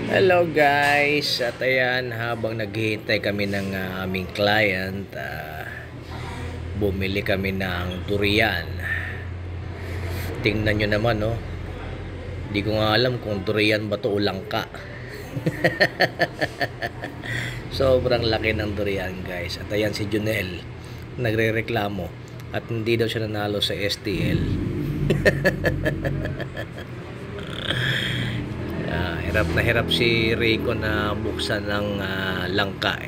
Hello guys, at ayan habang naghihintay kami ng aming client, bumili kami ng durian. Tingnan nyo naman, no? Hindi ko nga alam kung durian ba to o langka. Sobrang laki ng durian guys. At ayan si Junel nagre-reklamo at hindi daw siya nanalo sa STL. Hirap na hirap si Rico na buksan ng langka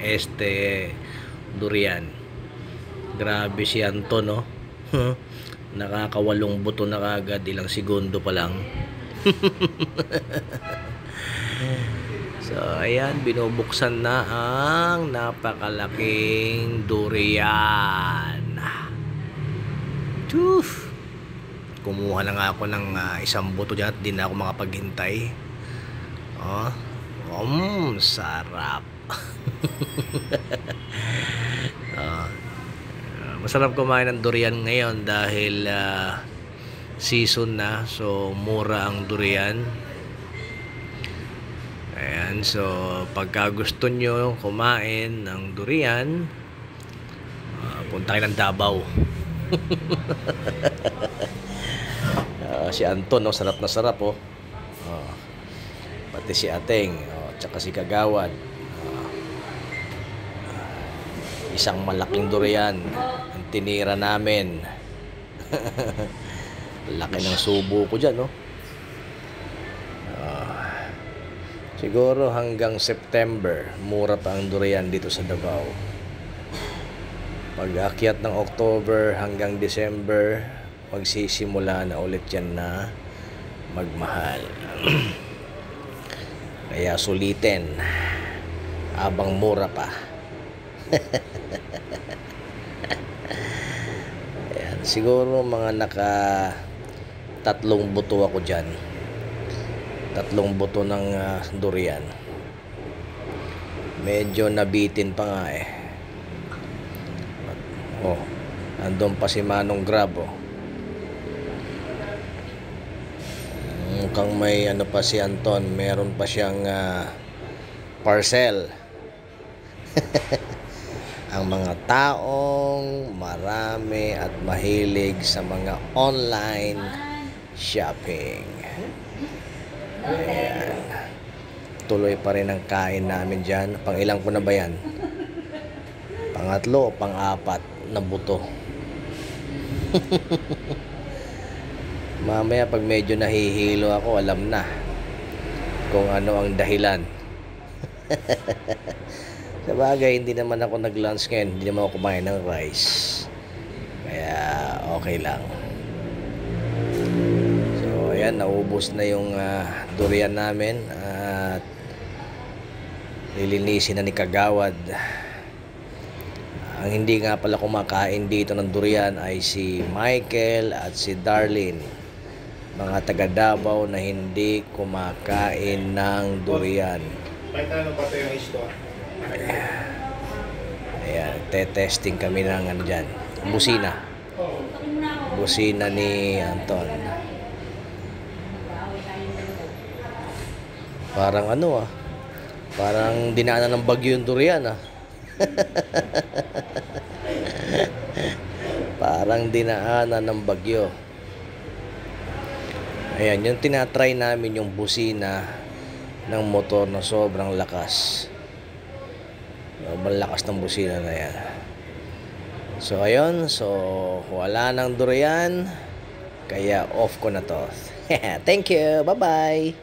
durian. Grabe si Anton, no? Nakakawalong buto na kagad, ilang segundo pa lang. So ayan, binubuksan na ang napakalaking durian. Toof! Kumuha na nga ako ng isang buto dyan at di na ako makapaghintay. Oh, sarap. Masarap kumain ng durian ngayon dahil season na, so mura ang durian. Ayan, so pagka gusto nyo kumain ng durian, punta kayo ng Davao. Si Anton, no, sarap na sarap, oh. Pati si Ateng, tsaka si Kagawad. Isang malaking durian ang tinira namin. Laki ng subo ko dyan, no? Siguro hanggang September mura pa ang durian dito sa Davao. Pag akyat ng October hanggang December, magsisimula na ulit yan na magmahal. Kaya sulitin habang mura pa. Ayan, siguro mga naka 3 buto ako dyan. 3 buto ng durian. Medyo nabitin pa nga eh. Andun pa si Manong Grab, mukhang may ano pa si Anton, meron pa siyang parcel. Ang mga taong marami at mahilig sa mga online shopping. Ayan. Tuloy pa rin ang kain namin dyan. Pang ilang ko na ba yan? Pangatlo o pang-apat na buto. Mamaya pag medyo nahihilo ako, alam na kung ano ang dahilan. Sa bagay, hindi naman ako nag-lunch ngayon. Hindi naman ako kumain ng rice. Kaya okay lang. So ayan, naubos na yung durian namin. At lilinisin na ni Kagawad. Ang hindi nga pala kumakain dito ng durian ay si Michael at si Darlene, mga taga Davao na hindi kumakain ng durian. Ayan, testing kami ng ano dyan, busina ni Anton. Parang ano parang dinaanan ng bagyo yung durian Parang dinaanan ng bagyo. Ayan, yung tinatry namin yung busina ng motor na sobrang lakas. Sobrang lakas ng busina na yan. So ayun, so wala nang durian, kaya off ko na to. Thank you, bye bye.